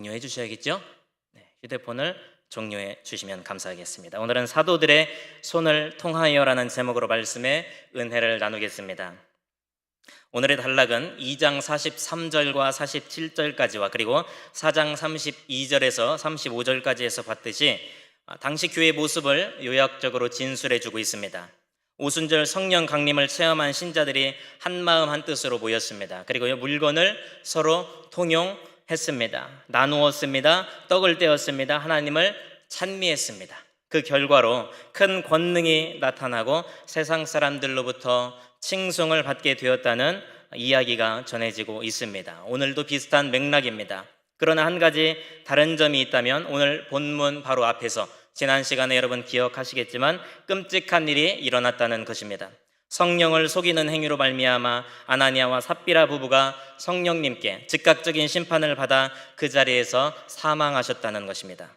종료해 주셔야겠죠? 네, 휴대폰을 종료해 주시면 감사하겠습니다. 오늘은 사도들의 손을 통하여라는 제목으로 말씀의 은혜를 나누겠습니다. 오늘의 단락은 2장 43절과 47절까지와 그리고 4장 32절에서 35절까지에서 봤듯이 당시 교회의 모습을 요약적으로 진술해 주고 있습니다. 오순절 성령 강림을 체험한 신자들이 한마음 한뜻으로 모였습니다. 그리고 물건을 서로 통용했습니다. 나누었습니다. 떡을 떼었습니다. 하나님을 찬미했습니다. 그 결과로 큰 권능이 나타나고 세상 사람들로부터 칭송을 받게 되었다는 이야기가 전해지고 있습니다. 오늘도 비슷한 맥락입니다. 그러나 한 가지 다른 점이 있다면 오늘 본문 바로 앞에서 지난 시간에 여러분 기억하시겠지만 끔찍한 일이 일어났다는 것입니다. 성령을 속이는 행위로 말미암아 아나니아와 삽비라 부부가 성령님께 즉각적인 심판을 받아 그 자리에서 사망하셨다는 것입니다.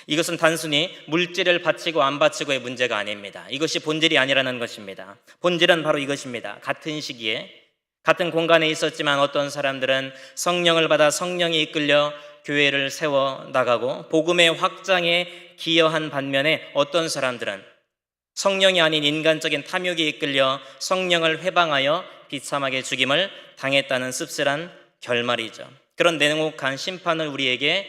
이것은 단순히 물질을 바치고 안 바치고의 문제가 아닙니다. 이것이 본질이 아니라는 것입니다. 본질은 바로 이것입니다. 같은 시기에 같은 공간에 있었지만 어떤 사람들은 성령을 받아 성령이 이끌려 교회를 세워 나가고 복음의 확장에 기여한 반면에 어떤 사람들은 성령이 아닌 인간적인 탐욕에 이끌려 성령을 회방하여 비참하게 죽임을 당했다는 씁쓸한 결말이죠. 그런 냉혹한 심판을 우리에게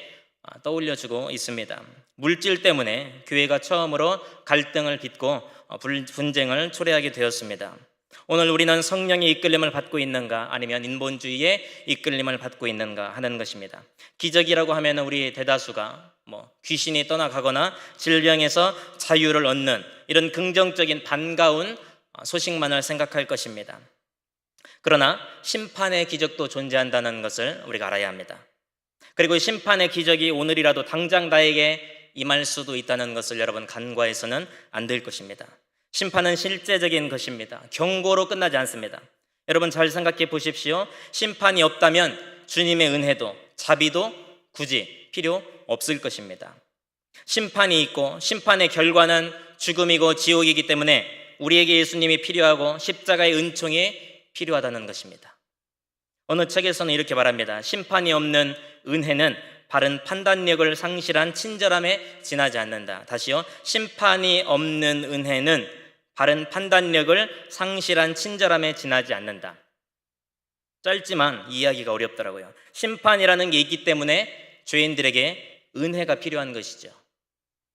떠올려주고 있습니다. 물질 때문에 교회가 처음으로 갈등을 빚고 분쟁을 초래하게 되었습니다. 오늘 우리는 성령의 이끌림을 받고 있는가 아니면 인본주의의 이끌림을 받고 있는가 하는 것입니다. 기적이라고 하면 우리 대다수가 귀신이 떠나가거나 질병에서 자유를 얻는 이런 긍정적인 반가운 소식만을 생각할 것입니다. 그러나 심판의 기적도 존재한다는 것을 우리가 알아야 합니다. 그리고 심판의 기적이 오늘이라도 당장 나에게 임할 수도 있다는 것을 여러분 간과해서는 안 될 것입니다. 심판은 실제적인 것입니다. 경고로 끝나지 않습니다. 여러분 잘 생각해 보십시오. 심판이 없다면 주님의 은혜도 자비도 굳이 필요 없을 것입니다. 심판이 있고 심판의 결과는 죽음이고 지옥이기 때문에 우리에게 예수님이 필요하고 십자가의 은총이 필요하다는 것입니다. 어느 책에서는 이렇게 말합니다. 심판이 없는 은혜는 바른 판단력을 상실한 친절함에 지나지 않는다. 다시요. 심판이 없는 은혜는 바른 판단력을 상실한 친절함에 지나지 않는다. 짧지만 이해하기가 어렵더라고요. 심판이라는 게 있기 때문에 죄인들에게 은혜가 필요한 것이죠.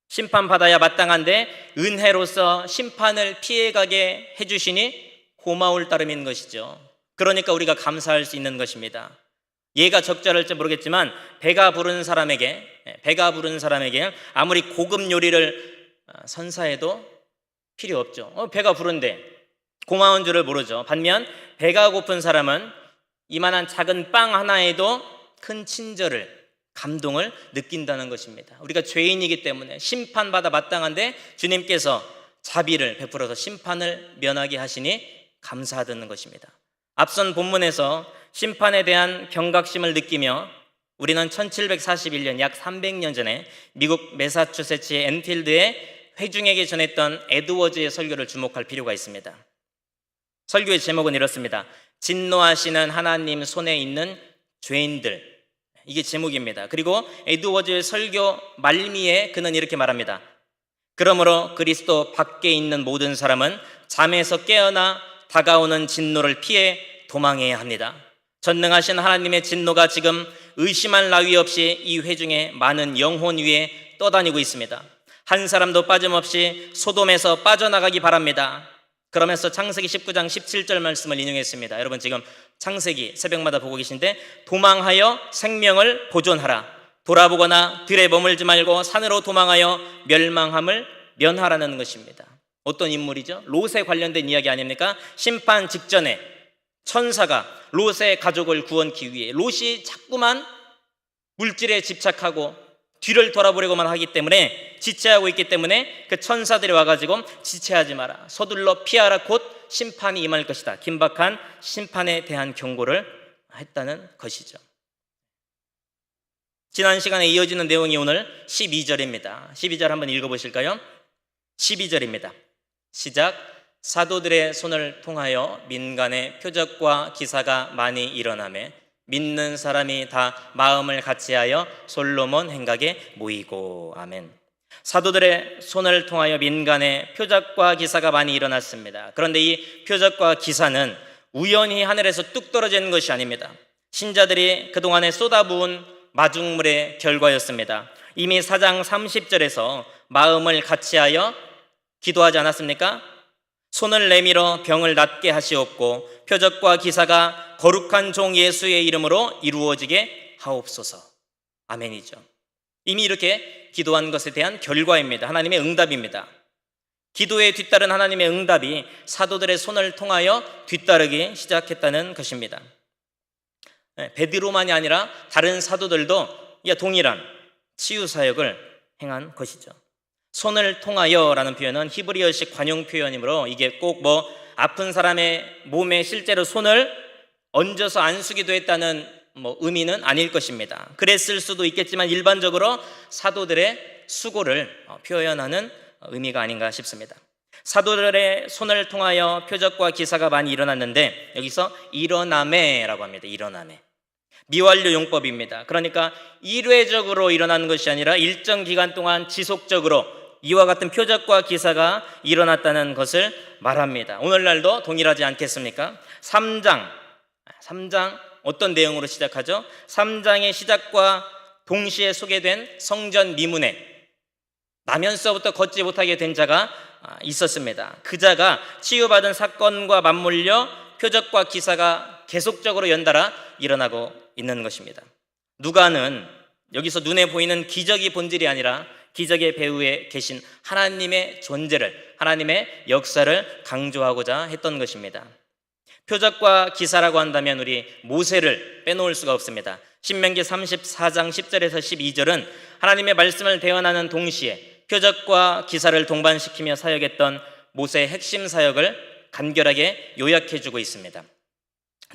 심판받아야 마땅한데 은혜로서 심판을 피해가게 해주시니 고마울 따름인 것이죠. 그러니까 우리가 감사할 수 있는 것입니다. 얘가 적절할지 모르겠지만 배가 부른 사람에게 아무리 고급 요리를 선사해도 필요 없죠. 배가 부른데 고마운 줄을 모르죠. 반면 배가 고픈 사람은 이만한 작은 빵 하나에도 큰 친절을 감동을 느낀다는 것입니다. 우리가 죄인이기 때문에 심판받아 마땅한데 주님께서 자비를 베풀어서 심판을 면하게 하시니 감사하다는 것입니다. 앞선 본문에서 심판에 대한 경각심을 느끼며 우리는 1741년 약 300년 전에 미국 매사추세츠의 엔필드의 회중에게 전했던 에드워즈의 설교를 주목할 필요가 있습니다. 설교의 제목은 이렇습니다. 진노하시는 하나님 손에 있는 죄인들, 이게 제목입니다. 그리고 에드워즈의 설교 말미에 그는 이렇게 말합니다. 그러므로 그리스도 밖에 있는 모든 사람은 잠에서 깨어나 다가오는 진노를 피해 도망해야 합니다. 전능하신 하나님의 진노가 지금 의심할 나위 없이 이 회중의 많은 영혼 위에 떠다니고 있습니다. 한 사람도 빠짐없이 소돔에서 빠져나가기 바랍니다. 그러면서 창세기 19장 17절 말씀을 인용했습니다. 여러분 지금 창세기 새벽마다 보고 계신데 도망하여 생명을 보존하라. 돌아보거나 들에 머물지 말고 산으로 도망하여 멸망함을 면하라는 것입니다. 어떤 인물이죠? 롯에 관련된 이야기 아닙니까? 심판 직전에 천사가 롯의 가족을 구원하기 위해 롯이 자꾸만 물질에 집착하고 뒤를 돌아보려고만 하기 때문에 지체하고 있기 때문에 그 천사들이 와가지고 지체하지 마라, 서둘러 피하라, 곧 심판이 임할 것이다, 긴박한 심판에 대한 경고를 했다는 것이죠. 지난 시간에 이어지는 내용이 오늘 12절입니다 12절 한번 읽어보실까요? 12절입니다 시작. 사도들의 손을 통하여 민간의 표적과 기사가 많이 일어나매 믿는 사람이 다 마음을 같이하여 솔로몬 행각에 모이고. 아멘. 사도들의 손을 통하여 민간에 표적과 기사가 많이 일어났습니다. 그런데 이 표적과 기사는 우연히 하늘에서 뚝 떨어지는 것이 아닙니다. 신자들이 그동안에 쏟아부은 마중물의 결과였습니다. 이미 4장 30절에서 마음을 같이하여 기도하지 않았습니까? 손을 내밀어 병을 낫게 하시옵고 표적과 기사가 거룩한 종 예수의 이름으로 이루어지게 하옵소서. 아멘이죠. 이미 이렇게 기도한 것에 대한 결과입니다. 하나님의 응답입니다. 기도에 뒤따른 하나님의 응답이 사도들의 손을 통하여 뒤따르기 시작했다는 것입니다. 베드로만이 아니라 다른 사도들도 동일한 치유 사역을 행한 것이죠. 손을 통하여라는 표현은 히브리어식 관용 표현이므로 이게 꼭 아픈 사람의 몸에 실제로 손을 얹어서 안수기도 했다는 의미는 아닐 것입니다. 그랬을 수도 있겠지만 일반적으로 사도들의 수고를 표현하는 의미가 아닌가 싶습니다. 사도들의 손을 통하여 표적과 기사가 많이 일어났는데 여기서 일어나매라고 합니다. 일어나매. 미완료 용법입니다. 그러니까 일회적으로 일어나는 것이 아니라 일정 기간 동안 지속적으로 이와 같은 표적과 기사가 일어났다는 것을 말합니다. 오늘날도 동일하지 않겠습니까? 3장 어떤 내용으로 시작하죠? 3장의 시작과 동시에 소개된 성전 미문에 나면서부터 걷지 못하게 된 자가 있었습니다. 그 자가 치유받은 사건과 맞물려 표적과 기사가 계속적으로 연달아 일어나고 있는 것입니다. 누가는 여기서 눈에 보이는 기적이 본질이 아니라 기적의 배후에 계신 하나님의 존재를, 하나님의 역사를 강조하고자 했던 것입니다. 표적과 기사라고 한다면 우리 모세를 빼놓을 수가 없습니다. 신명기 34장 10절에서 12절은 하나님의 말씀을 대언하는 동시에 표적과 기사를 동반시키며 사역했던 모세의 핵심 사역을 간결하게 요약해주고 있습니다.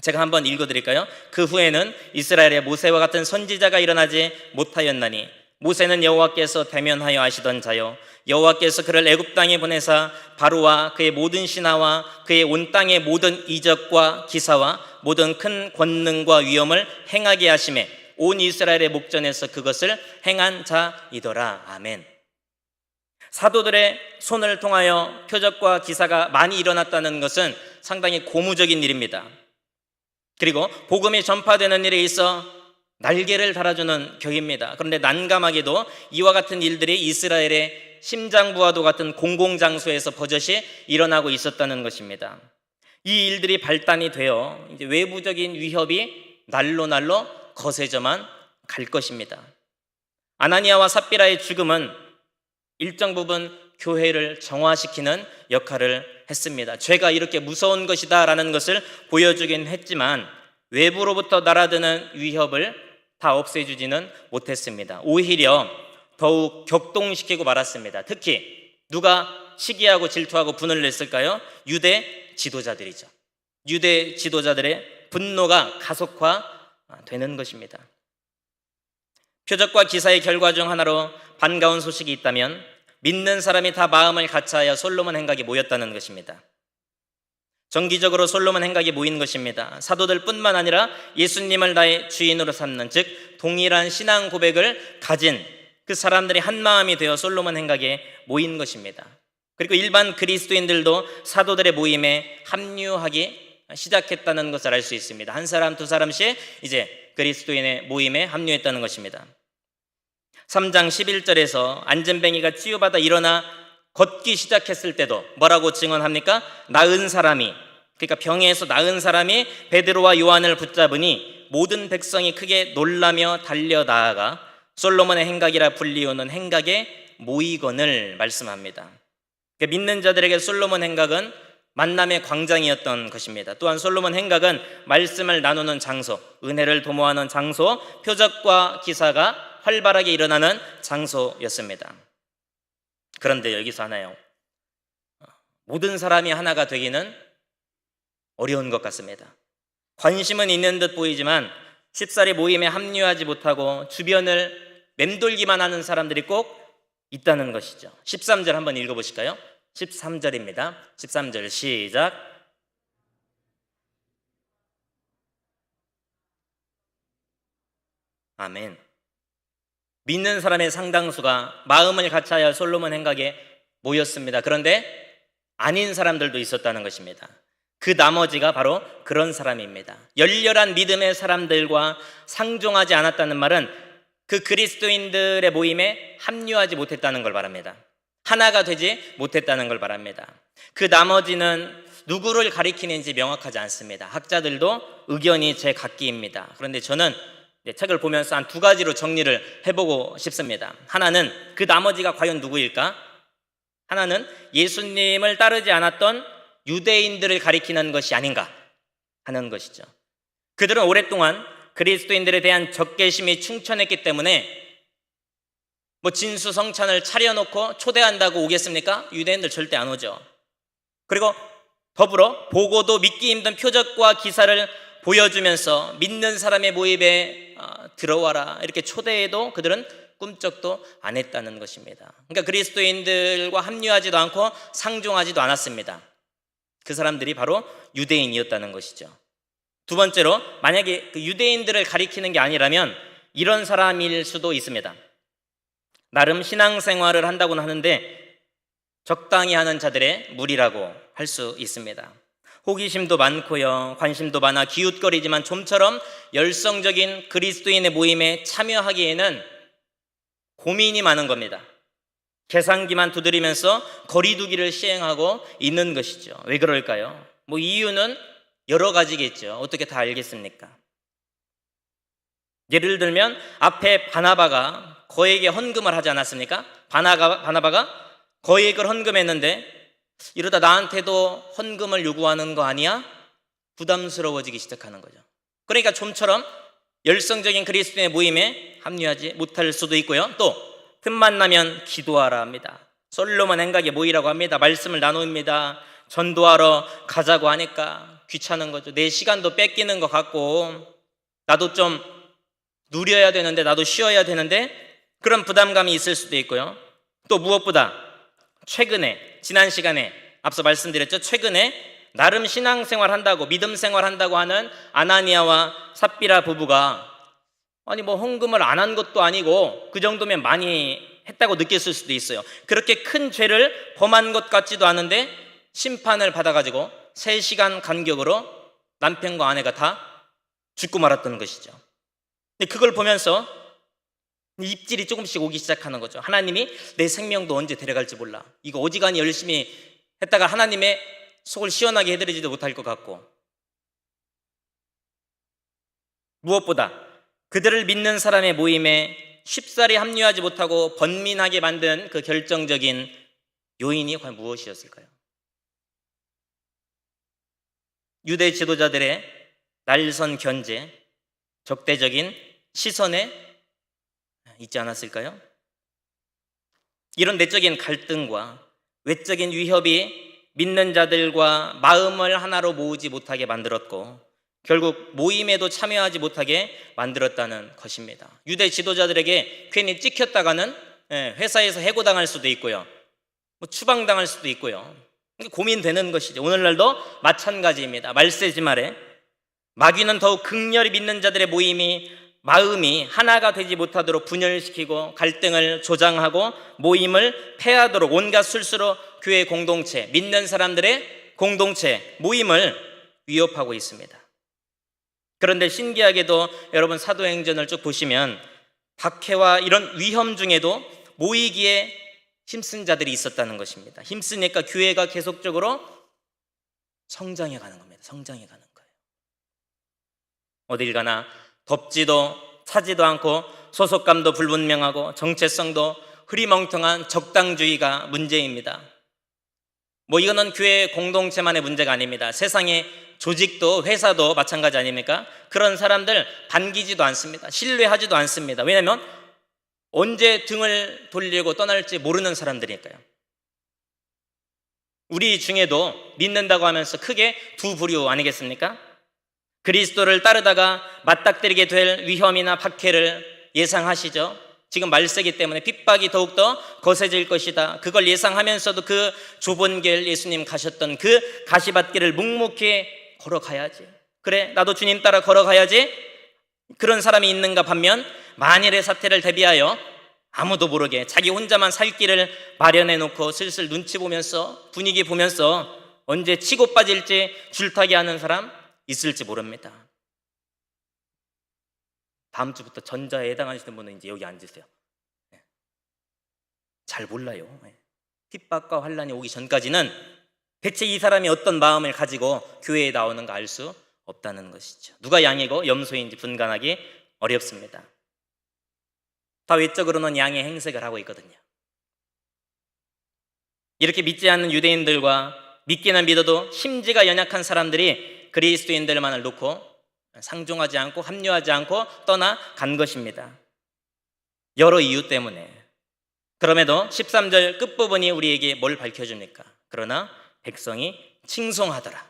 제가 한번 읽어드릴까요? 그 후에는 이스라엘에 모세와 같은 선지자가 일어나지 못하였나니 모세는 여호와께서 대면하여 하시던 자요 여호와께서 그를 애굽 땅에 보내사 바로와 그의 모든 신하와 그의 온 땅의 모든 이적과 기사와 모든 큰 권능과 위엄을 행하게 하심에 온 이스라엘의 목전에서 그것을 행한 자이더라. 아멘. 사도들의 손을 통하여 표적과 기사가 많이 일어났다는 것은 상당히 고무적인 일입니다. 그리고 복음이 전파되는 일에 있어 날개를 달아주는 격입니다. 그런데 난감하게도 이와 같은 일들이 이스라엘의 심장부와도 같은 공공장소에서 버젓이 일어나고 있었다는 것입니다. 이 일들이 발단이 되어 이제 외부적인 위협이 날로 거세져만 갈 것입니다. 아나니아와 삽비라의 죽음은 일정 부분 교회를 정화시키는 역할을 했습니다. 죄가 이렇게 무서운 것이다 라는 것을 보여주긴 했지만 외부로부터 날아드는 위협을 다 없애주지는 못했습니다. 오히려 더욱 격동시키고 말았습니다. 특히 누가 시기하고 질투하고 분을 냈을까요? 유대 지도자들이죠. 유대 지도자들의 분노가 가속화되는 것입니다. 표적과 기사의 결과 중 하나로 반가운 소식이 있다면 믿는 사람이 다 마음을 같이하여 솔로몬 행각에 모였다는 것입니다. 정기적으로 솔로몬 행각에 모인 것입니다. 사도들 뿐만 아니라 예수님을 나의 주인으로 삼는, 즉 동일한 신앙 고백을 가진 그 사람들이 한 마음이 되어 솔로몬 행각에 모인 것입니다. 그리고 일반 그리스도인들도 사도들의 모임에 합류하기 시작했다는 것을 알 수 있습니다. 한 사람 두 사람씩 이제 그리스도인의 모임에 합류했다는 것입니다. 3장 11절에서 안전뱅이가 치유받아 일어나 걷기 시작했을 때도 뭐라고 증언합니까? 나은 사람이, 그러니까 병에서 나은 사람이 베드로와 요한을 붙잡으니 모든 백성이 크게 놀라며 달려 나아가 솔로몬의 행각이라 불리우는 행각에 모이건을 말씀합니다. 그러니까 믿는 자들에게 솔로몬 행각은 만남의 광장이었던 것입니다. 또한 솔로몬 행각은 말씀을 나누는 장소, 은혜를 도모하는 장소, 표적과 기사가 활발하게 일어나는 장소였습니다. 그런데 여기서 하나요. 모든 사람이 하나가 되기는 어려운 것 같습니다. 관심은 있는 듯 보이지만 쉽사리 모임에 합류하지 못하고 주변을 맴돌기만 하는 사람들이 꼭 있다는 것이죠. 13절 한번 읽어보실까요? 13절입니다. 13절 시작. 아멘. 믿는 사람의 상당수가 마음을 같이하여 솔로몬 행각에 모였습니다. 그런데 아닌 사람들도 있었다는 것입니다. 그 나머지가 바로 그런 사람입니다. 열렬한 믿음의 사람들과 상종하지 않았다는 말은 그 그리스도인들의 모임에 합류하지 못했다는 걸 말합니다. 하나가 되지 못했다는 걸 말합니다. 그 나머지는 누구를 가리키는지 명확하지 않습니다. 학자들도 의견이 제각기입니다. 그런데 저는 책을 보면서 한 두 가지로 정리를 해보고 싶습니다. 하나는 그 나머지가 과연 누구일까? 하나는 예수님을 따르지 않았던 유대인들을 가리키는 것이 아닌가 하는 것이죠. 그들은 오랫동안 그리스도인들에 대한 적개심이 충천했기 때문에 진수성찬을 차려놓고 초대한다고 오겠습니까? 유대인들 절대 안 오죠. 그리고 더불어 보고도 믿기 힘든 표적과 기사를 보여주면서 믿는 사람의 모임에 들어와라 이렇게 초대해도 그들은 꿈쩍도 안 했다는 것입니다. 그러니까 그리스도인들과 합류하지도 않고 상종하지도 않았습니다. 그 사람들이 바로 유대인이었다는 것이죠. 두 번째로, 만약에 그 유대인들을 가리키는 게 아니라면 이런 사람일 수도 있습니다. 나름 신앙생활을 한다고는 하는데 적당히 하는 자들의 무리라고 할 수 있습니다. 호기심도 많고요, 관심도 많아 기웃거리지만 좀처럼 열성적인 그리스도인의 모임에 참여하기에는 고민이 많은 겁니다. 계산기만 두드리면서 거리두기를 시행하고 있는 것이죠. 왜 그럴까요? 이유는 여러 가지겠죠. 어떻게 다 알겠습니까? 예를 들면 앞에 바나바가 거액의 헌금을 하지 않았습니까? 바나바가 거액을 헌금했는데 이러다 나한테도 헌금을 요구하는 거 아니야? 부담스러워지기 시작하는 거죠. 그러니까 좀처럼 열성적인 그리스도인의 모임에 합류하지 못할 수도 있고요. 또 틈만 나면 기도하라 합니다. 솔로몬 행각에 모이라고 합니다. 말씀을 나눕니다. 전도하러 가자고 하니까 귀찮은 거죠. 내 시간도 뺏기는 것 같고 나도 좀 누려야 되는데, 나도 쉬어야 되는데, 그런 부담감이 있을 수도 있고요. 또 무엇보다 최근에, 지난 시간에 앞서 말씀드렸죠. 최근에 나름 신앙생활 한다고, 믿음 생활 한다고 하는 아나니아와 삽비라 부부가 헌금을 안 한 것도 아니고 그 정도면 많이 했다고 느꼈을 수도 있어요. 그렇게 큰 죄를 범한 것 같지도 않은데 심판을 받아가지고 3시간 간격으로 남편과 아내가 다 죽고 말았던 것이죠. 근데 그걸 보면서 입질이 조금씩 오기 시작하는 거죠. 하나님이 내 생명도 언제 데려갈지 몰라. 이거 어지간히 열심히 했다가 하나님의 속을 시원하게 해드리지도 못할 것 같고, 무엇보다 그들을 믿는 사람의 모임에 쉽사리 합류하지 못하고 번민하게 만든 그 결정적인 요인이 과연 무엇이었을까요? 유대 지도자들의 날선 견제, 적대적인 시선에 있지 않았을까요? 이런 내적인 갈등과 외적인 위협이 믿는 자들과 마음을 하나로 모으지 못하게 만들었고 결국 모임에도 참여하지 못하게 만들었다는 것입니다. 유대 지도자들에게 괜히 찍혔다가는 회사에서 해고당할 수도 있고요, 추방당할 수도 있고요. 고민되는 것이죠. 오늘날도 마찬가지입니다. 말세지 말에 마귀는 더욱 극렬히 믿는 자들의 마음이 하나가 되지 못하도록 분열시키고 갈등을 조장하고 모임을 폐하도록 온갖 술수로 교회 공동체, 믿는 사람들의 공동체, 모임을 위협하고 있습니다. 그런데 신기하게도 여러분 사도행전을 쭉 보시면 박해와 이런 위험 중에도 모이기에 힘쓴 자들이 있었다는 것입니다. 힘쓰니까 교회가 계속적으로 성장해 가는 겁니다. 성장해 가는 거예요. 어딜 가나 덥지도 차지도 않고 소속감도 불분명하고 정체성도 흐리멍텅한 적당주의가 문제입니다. 이거는 교회 공동체만의 문제가 아닙니다. 세상의 조직도 회사도 마찬가지 아닙니까? 그런 사람들 반기지도 않습니다. 신뢰하지도 않습니다. 왜냐하면 언제 등을 돌리고 떠날지 모르는 사람들이니까요. 우리 중에도 믿는다고 하면서 크게 두 부류 아니겠습니까? 그리스도를 따르다가 맞닥뜨리게 될 위험이나 박해를 예상하시죠? 지금 말세기 때문에 핍박이 더욱더 거세질 것이다. 그걸 예상하면서도 그 좁은 길, 예수님 가셨던 그 가시밭길을 묵묵히 걸어가야지. 그래, 나도 주님 따라 걸어가야지. 그런 사람이 있는가 반면 만일의 사태를 대비하여 아무도 모르게 자기 혼자만 살 길을 마련해 놓고 슬슬 눈치 보면서 분위기 보면서 언제 치고 빠질지 줄타기 하는 사람 있을지 모릅니다. 다음 주부터 전자에 해당하시는 분은 이제 여기 앉으세요. 잘 몰라요. 핍박과 환란이 오기 전까지는 대체 이 사람이 어떤 마음을 가지고 교회에 나오는가 알 수 없다는 것이죠. 누가 양이고 염소인지 분간하기 어렵습니다. 다 외적으로는 양의 행색을 하고 있거든요. 이렇게 믿지 않는 유대인들과 믿기는 믿어도 심지가 연약한 사람들이 그리스도인들만을 놓고 상종하지 않고 합류하지 않고 떠나간 것입니다. 여러 이유 때문에. 그럼에도 13절 끝부분이 우리에게 뭘 밝혀줍니까? 그러나 백성이 칭송하더라.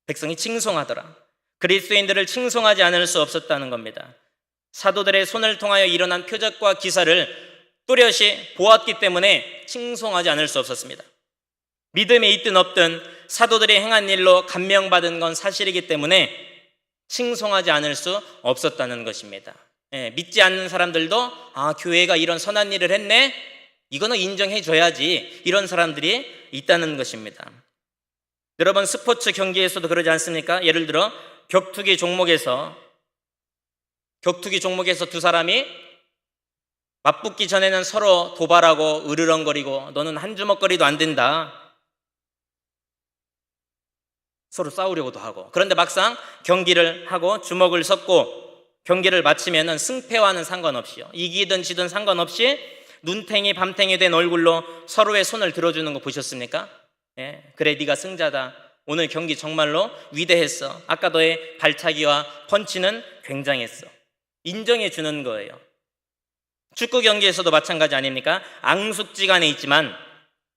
백성이 칭송하더라. 그리스도인들을 칭송하지 않을 수 없었다는 겁니다. 사도들의 손을 통하여 일어난 표적과 기사를 뚜렷이 보았기 때문에 칭송하지 않을 수 없었습니다. 믿음이 있든 없든 사도들이 행한 일로 감명받은 건 사실이기 때문에 칭송하지 않을 수 없었다는 것입니다. 믿지 않는 사람들도 교회가 이런 선한 일을 했네? 이거는 인정해 줘야지. 이런 사람들이 있다는 것입니다. 여러분, 스포츠 경기에서도 그러지 않습니까? 예를 들어 격투기 종목에서 두 사람이 맞붙기 전에는 서로 도발하고 으르렁거리고 너는 한 주먹거리도 안 된다. 서로 싸우려고도 하고. 그런데 막상 경기를 하고 주먹을 섞고 경기를 마치면은 승패와는 상관없이요, 이기든 지든 상관없이 눈탱이 밤탱이 된 얼굴로 서로의 손을 들어주는 거 보셨습니까? 그래, 네가 승자다. 오늘 경기 정말로 위대했어. 아까 너의 발차기와 펀치는 굉장했어. 인정해 주는 거예요. 축구 경기에서도 마찬가지 아닙니까? 앙숙지간에 있지만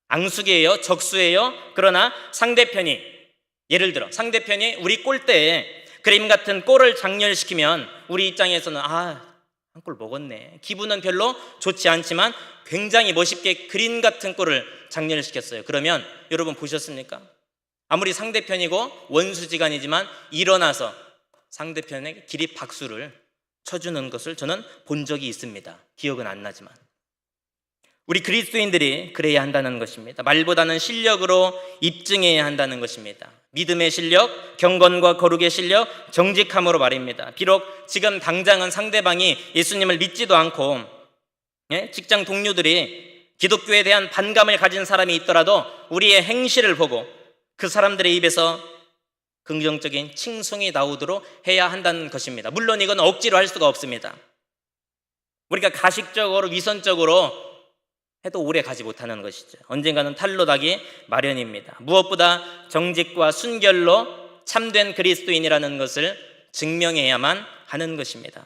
앙숙이에요, 적수예요. 그러나 상대편이, 예를 들어 상대편이 우리 골대에 그림 같은 골을 장렬시키면 우리 입장에서는 한 골 먹었네. 기분은 별로 좋지 않지만 굉장히 멋있게 그림 같은 골을 장렬시켰어요. 그러면 여러분 보셨습니까? 아무리 상대편이고 원수지간이지만 일어나서 상대편에게 기립 박수를 쳐주는 것을 저는 본 적이 있습니다. 기억은 안 나지만. 우리 그리스도인들이 그래야 한다는 것입니다. 말보다는 실력으로 입증해야 한다는 것입니다. 믿음의 실력, 경건과 거룩의 실력, 정직함으로 말입니다. 비록 지금 당장은 상대방이 예수님을 믿지도 않고 직장 동료들이 기독교에 대한 반감을 가진 사람이 있더라도 우리의 행실을 보고 그 사람들의 입에서 긍정적인 칭송이 나오도록 해야 한다는 것입니다. 물론 이건 억지로 할 수가 없습니다. 우리가 가식적으로 위선적으로 해도 오래 가지 못하는 것이죠. 언젠가는 탈로 나기 마련입니다. 무엇보다 정직과 순결로 참된 그리스도인이라는 것을 증명해야만 하는 것입니다.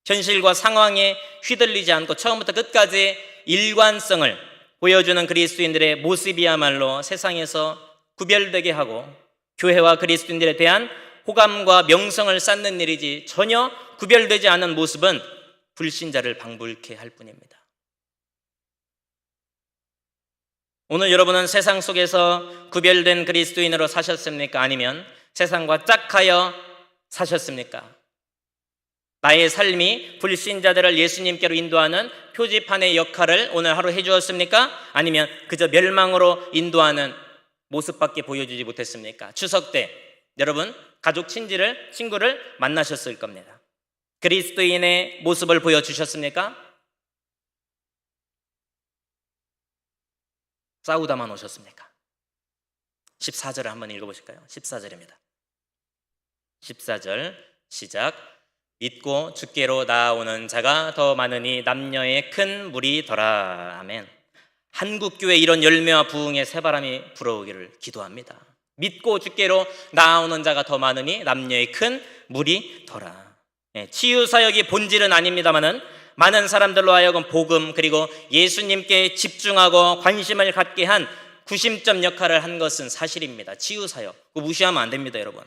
현실과 상황에 휘둘리지 않고 처음부터 끝까지 일관성을 보여주는 그리스도인들의 모습이야말로 세상에서 구별되게 하고 교회와 그리스도인들에 대한 호감과 명성을 쌓는 일이지, 전혀 구별되지 않은 모습은 불신자를 방불케 할 뿐입니다. 오늘 여러분은 세상 속에서 구별된 그리스도인으로 사셨습니까? 아니면 세상과 짝하여 사셨습니까? 나의 삶이 불신자들을 예수님께로 인도하는 표지판의 역할을 오늘 하루 해주었습니까? 아니면 그저 멸망으로 인도하는 모습밖에 보여주지 못했습니까? 추석 때 여러분 가족 친구를 만나셨을 겁니다. 그리스도인의 모습을 보여주셨습니까? 싸우다만 오셨습니까? 14절을 한번 읽어보실까요? 14절입니다. 14절 시작. 믿고 주께로 나아오는 자가 더 많으니 남녀의 큰 무리더라. 아멘. 한국교회 이런 열매와 부흥의 새바람이 불어오기를 기도합니다. 믿고 주께로 나아오는 자가 더 많으니 남녀의 큰 무리더라. 치유사역이 본질은 아닙니다마는 많은 사람들로 하여금 복음 그리고 예수님께 집중하고 관심을 갖게 한 구심점 역할을 한 것은 사실입니다. 치유사역, 그거 무시하면 안 됩니다, 여러분.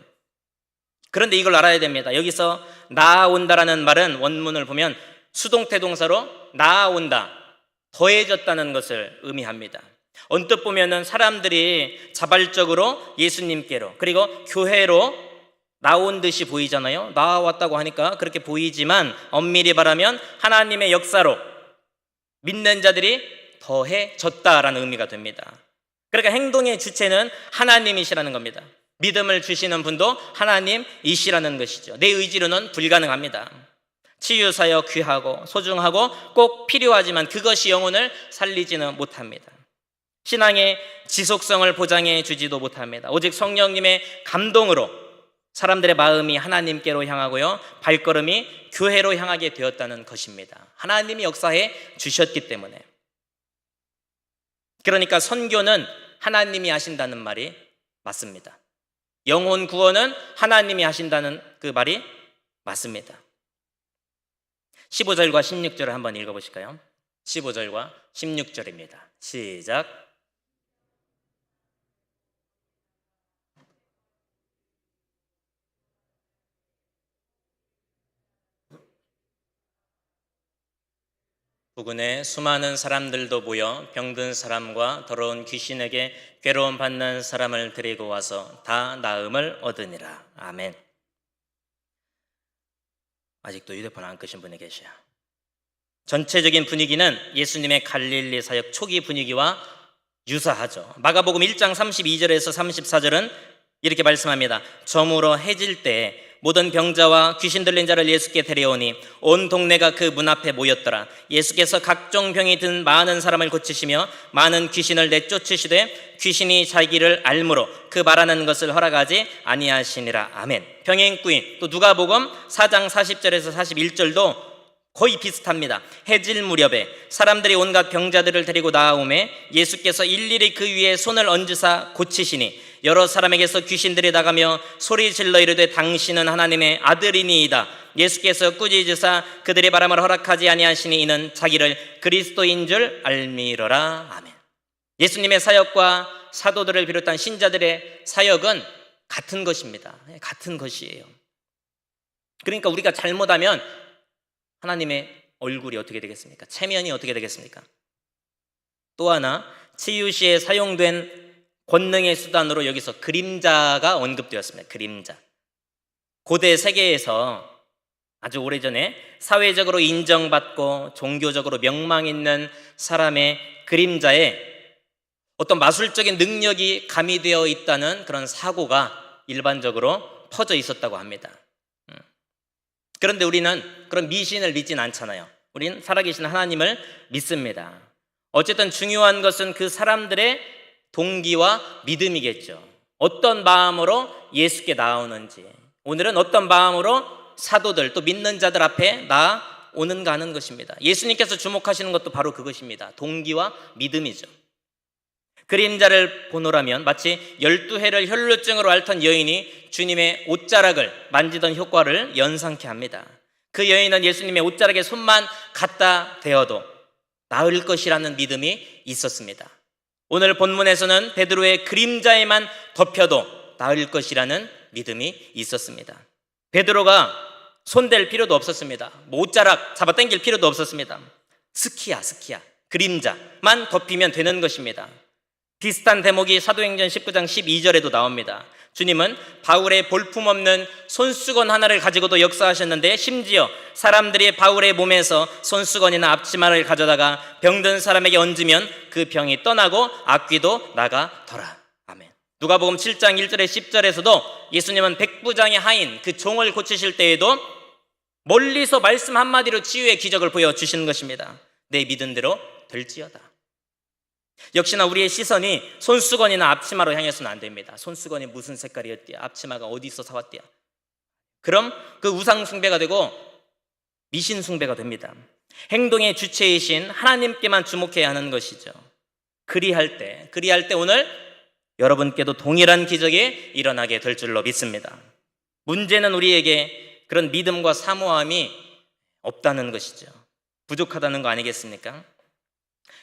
그런데 이걸 알아야 됩니다. 여기서 나아온다라는 말은 원문을 보면 수동태 동사로 나아온다, 더해졌다는 것을 의미합니다. 언뜻 보면은 사람들이 자발적으로 예수님께로 그리고 교회로 나온 듯이 보이잖아요. 나왔다고 하니까 그렇게 보이지만 엄밀히 말하면 하나님의 역사로 믿는 자들이 더해졌다라는 의미가 됩니다. 그러니까 행동의 주체는 하나님이시라는 겁니다. 믿음을 주시는 분도 하나님이시라는 것이죠. 내 의지로는 불가능합니다. 치유사역 귀하고 소중하고 꼭 필요하지만 그것이 영혼을 살리지는 못합니다. 신앙의 지속성을 보장해 주지도 못합니다. 오직 성령님의 감동으로 사람들의 마음이 하나님께로 향하고요, 발걸음이 교회로 향하게 되었다는 것입니다. 하나님이 역사해 주셨기 때문에. 그러니까 선교는 하나님이 하신다는 말이 맞습니다. 영혼 구원은 하나님이 하신다는 그 말이 맞습니다. 15절과 16절을 한번 읽어보실까요? 15절과 16절입니다. 시작. 부근에 수많은 사람들도 모여 병든 사람과 더러운 귀신에게 괴로움 받는 사람을 데리고 와서 다 나음을 얻으니라. 아멘. 아직도 휴대폰 안 끄신 분이 계셔요. 전체적인 분위기는 예수님의 갈릴리 사역 초기 분위기와 유사하죠. 마가복음 1장 32절에서 34절은 이렇게 말씀합니다. 저물어 해질 때 모든 병자와 귀신 들린 자를 예수께 데려오니 온 동네가 그 문 앞에 모였더라. 예수께서 각종 병이 든 많은 사람을 고치시며 많은 귀신을 내쫓으시되 귀신이 자기를 알므로 그 말하는 것을 허락하지 아니하시니라. 아멘. 병행꾼, 또 누가복음 4장 40절에서 41절도 거의 비슷합니다. 해질 무렵에 사람들이 온갖 병자들을 데리고 나아오매 예수께서 일일이 그 위에 손을 얹으사 고치시니 여러 사람에게서 귀신들이 나가며 소리 질러 이르되 당신은 하나님의 아들이니이다. 예수께서 꾸짖으사 그들의 바람을 허락하지 아니하시니 이는 자기를 그리스도인 줄 알미러라. 아멘. 예수님의 사역과 사도들을 비롯한 신자들의 사역은 같은 것입니다. 같은 것이에요. 그러니까 우리가 잘못하면 하나님의 얼굴이 어떻게 되겠습니까? 체면이 어떻게 되겠습니까? 또 하나, 치유시에 사용된 권능의 수단으로 여기서 그림자가 언급되었습니다. 그림자. 고대 세계에서 아주 오래전에 사회적으로 인정받고 종교적으로 명망 있는 사람의 그림자에 어떤 마술적인 능력이 가미되어 있다는 그런 사고가 일반적으로 퍼져 있었다고 합니다. 그런데 우리는 그런 미신을 믿진 않잖아요. 우리는 살아계신 하나님을 믿습니다. 어쨌든 중요한 것은 그 사람들의 동기와 믿음이겠죠. 어떤 마음으로 예수께 나오는지, 오늘은 어떤 마음으로 사도들 또 믿는 자들 앞에 나오는가 하는 것입니다. 예수님께서 주목하시는 것도 바로 그것입니다. 동기와 믿음이죠. 그림자를 보노라면 마치 12해를 혈루증으로 앓던 여인이 주님의 옷자락을 만지던 효과를 연상케 합니다. 그 여인은 예수님의 옷자락에 손만 갖다 대어도 나을 것이라는 믿음이 있었습니다. 오늘 본문에서는 베드로의 그림자에만 덮여도 나을 것이라는 믿음이 있었습니다. 베드로가 손댈 필요도 없었습니다. 옷자락 잡아 당길 필요도 없었습니다. 스키야 그림자만 덮이면 되는 것입니다. 비슷한 대목이 사도행전 19장 12절에도 나옵니다. 주님은 바울의 볼품없는 손수건 하나를 가지고도 역사하셨는데 심지어 사람들이 바울의 몸에서 손수건이나 앞치마를 가져다가 병든 사람에게 얹으면 그 병이 떠나고 악귀도 나가더라. 아멘. 누가복음 7장 1절에 10절에서도 예수님은 백부장의 하인 그 종을 고치실 때에도 멀리서 말씀 한마디로 치유의 기적을 보여주시는 것입니다. 내 믿은 대로 될지어다. 역시나 우리의 시선이 손수건이나 앞치마로 향해서는 안 됩니다. 손수건이 무슨 색깔이었대요? 앞치마가 어디서 사왔대요? 그럼 그 우상 숭배가 되고 미신 숭배가 됩니다. 행동의 주체이신 하나님께만 주목해야 하는 것이죠. 그리할 때 오늘 여러분께도 동일한 기적이 일어나게 될 줄로 믿습니다. 문제는 우리에게 그런 믿음과 사모함이 없다는 것이죠. 부족하다는 거 아니겠습니까?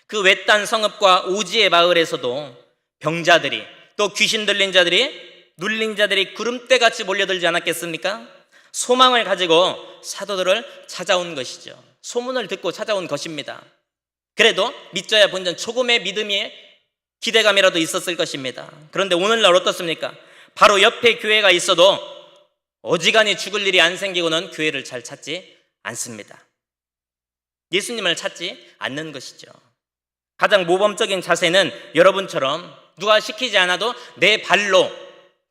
그 외딴 성읍과 오지의 마을에서도 병자들이 또 귀신 들린 자들이 눌린 자들이 구름대같이 몰려들지 않았겠습니까? 소망을 가지고 사도들을 찾아온 것이죠. 소문을 듣고 찾아온 것입니다. 그래도 믿져야 본전 조금의 믿음의 기대감이라도 있었을 것입니다. 그런데 오늘날 어떻습니까? 바로 옆에 교회가 있어도 어지간히 죽을 일이 안 생기고는 교회를 잘 찾지 않습니다. 예수님을 찾지 않는 것이죠. 가장 모범적인 자세는 여러분처럼 누가 시키지 않아도 내 발로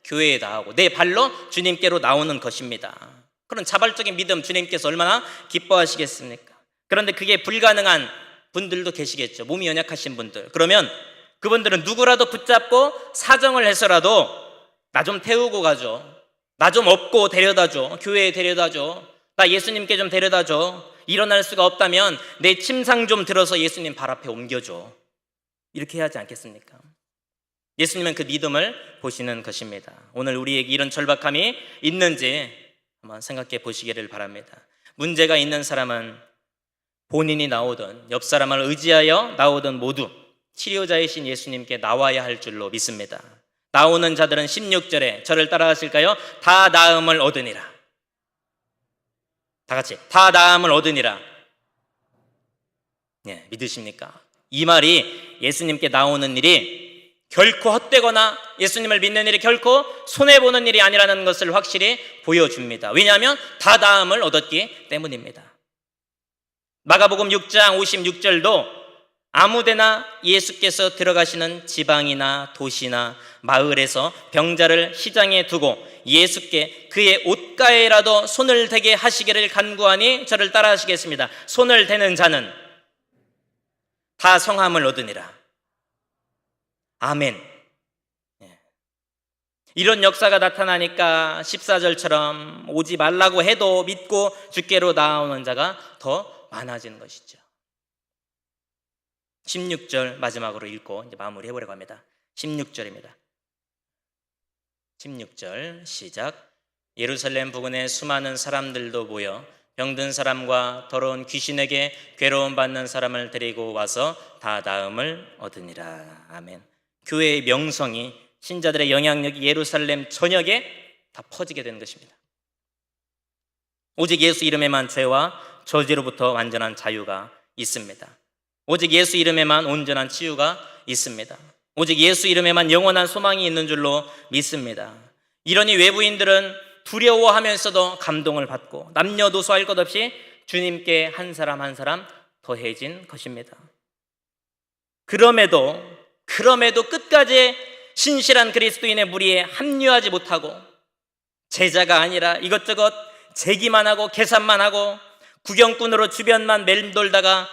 교회에 나오고 내 발로 주님께로 나오는 것입니다. 그런 자발적인 믿음, 주님께서 얼마나 기뻐하시겠습니까? 그런데 그게 불가능한 분들도 계시겠죠. 몸이 연약하신 분들. 그러면 그분들은 누구라도 붙잡고 사정을 해서라도 나 좀 태우고 가죠. 나 좀 업고 데려다줘. 교회에 데려다줘. 나 예수님께 좀 데려다줘. 일어날 수가 없다면 내 침상 좀 들어서 예수님 발 앞에 옮겨줘. 이렇게 해야 하지 않겠습니까? 예수님은 그 믿음을 보시는 것입니다. 오늘 우리에게 이런 절박함이 있는지 한번 생각해 보시기를 바랍니다. 문제가 있는 사람은 본인이 나오든 옆 사람을 의지하여 나오든 모두 치료자이신 예수님께 나와야 할 줄로 믿습니다. 나오는 자들은 16절에 저를 따라 하실까요? 다 나음을 얻으니라. 다 같이 다 나음을 얻으니라. 네, 믿으십니까? 이 말이 예수님께 나오는 일이 결코 헛되거나 예수님을 믿는 일이 결코 손해보는 일이 아니라는 것을 확실히 보여줍니다. 왜냐하면 다 나음을 얻었기 때문입니다. 마가복음 6장 56절도 아무데나 예수께서 들어가시는 지방이나 도시나 마을에서 병자를 시장에 두고 예수께 그의 옷가에라도 손을 대게 하시기를 간구하니 저를 따라 하시겠습니다. 손을 대는 자는 다 성함을 얻으니라. 아멘. 이런 역사가 나타나니까 14절처럼 오지 말라고 해도 믿고 주께로 나오는 자가 더 많아지는 것이죠. 16절 마지막으로 읽고 이제 마무리해 보려고 합니다. 16절입니다. 16절 시작. 예루살렘 부근에 수많은 사람들도 모여 병든 사람과 더러운 귀신에게 괴로움 받는 사람을 데리고 와서 다 나음을 얻으니라. 아멘. 교회의 명성이, 신자들의 영향력이 예루살렘 전역에 다 퍼지게 되는 것입니다. 오직 예수 이름에만 죄와 저주로부터 완전한 자유가 있습니다. 오직 예수 이름에만 온전한 치유가 있습니다. 오직 예수 이름에만 영원한 소망이 있는 줄로 믿습니다. 이러니 외부인들은 두려워하면서도 감동을 받고 남녀노소할 것 없이 주님께 한 사람 한 사람 더해진 것입니다. 그럼에도 끝까지 신실한 그리스도인의 무리에 합류하지 못하고 제자가 아니라 이것저것 재기만 하고 계산만 하고 구경꾼으로 주변만 맴돌다가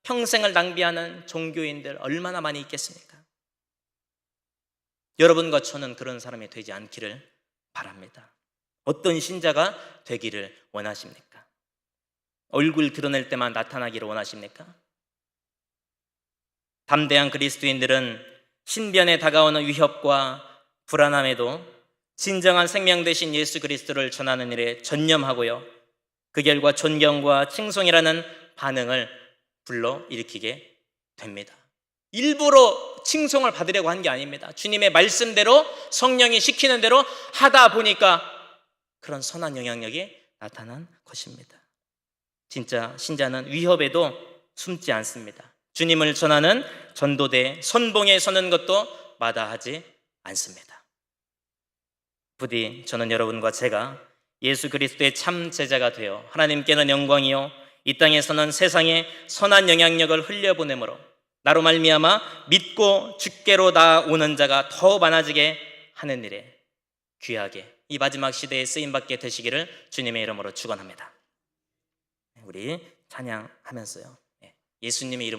평생을 낭비하는 종교인들 얼마나 많이 있겠습니까? 여러분과 저는 그런 사람이 되지 않기를 바랍니다. 어떤 신자가 되기를 원하십니까? 얼굴 드러낼 때만 나타나기를 원하십니까? 담대한 그리스도인들은 신변에 다가오는 위협과 불안함에도 진정한 생명 되신 예수 그리스도를 전하는 일에 전념하고요, 그 결과 존경과 칭송이라는 반응을 불러일으키게 됩니다. 일부러 칭송을 받으려고 한 게 아닙니다. 주님의 말씀대로 성령이 시키는 대로 하다 보니까 그런 선한 영향력이 나타난 것입니다. 진짜 신자는 위협에도 숨지 않습니다. 주님을 전하는 전도대 선봉에 서는 것도 마다하지 않습니다. 부디 저는 여러분과 제가 예수 그리스도의 참 제자가 되어 하나님께는 영광이요 이 땅에서는 세상에 선한 영향력을 흘려보내므로 나로 말미암아 믿고 주께로 나오는 자가 더 많아지게 하는 일에 귀하게 이 마지막 시대에 쓰임받게 되시기를 주님의 이름으로 축원합니다. 우리 찬양하면서요, 예수님의 이름을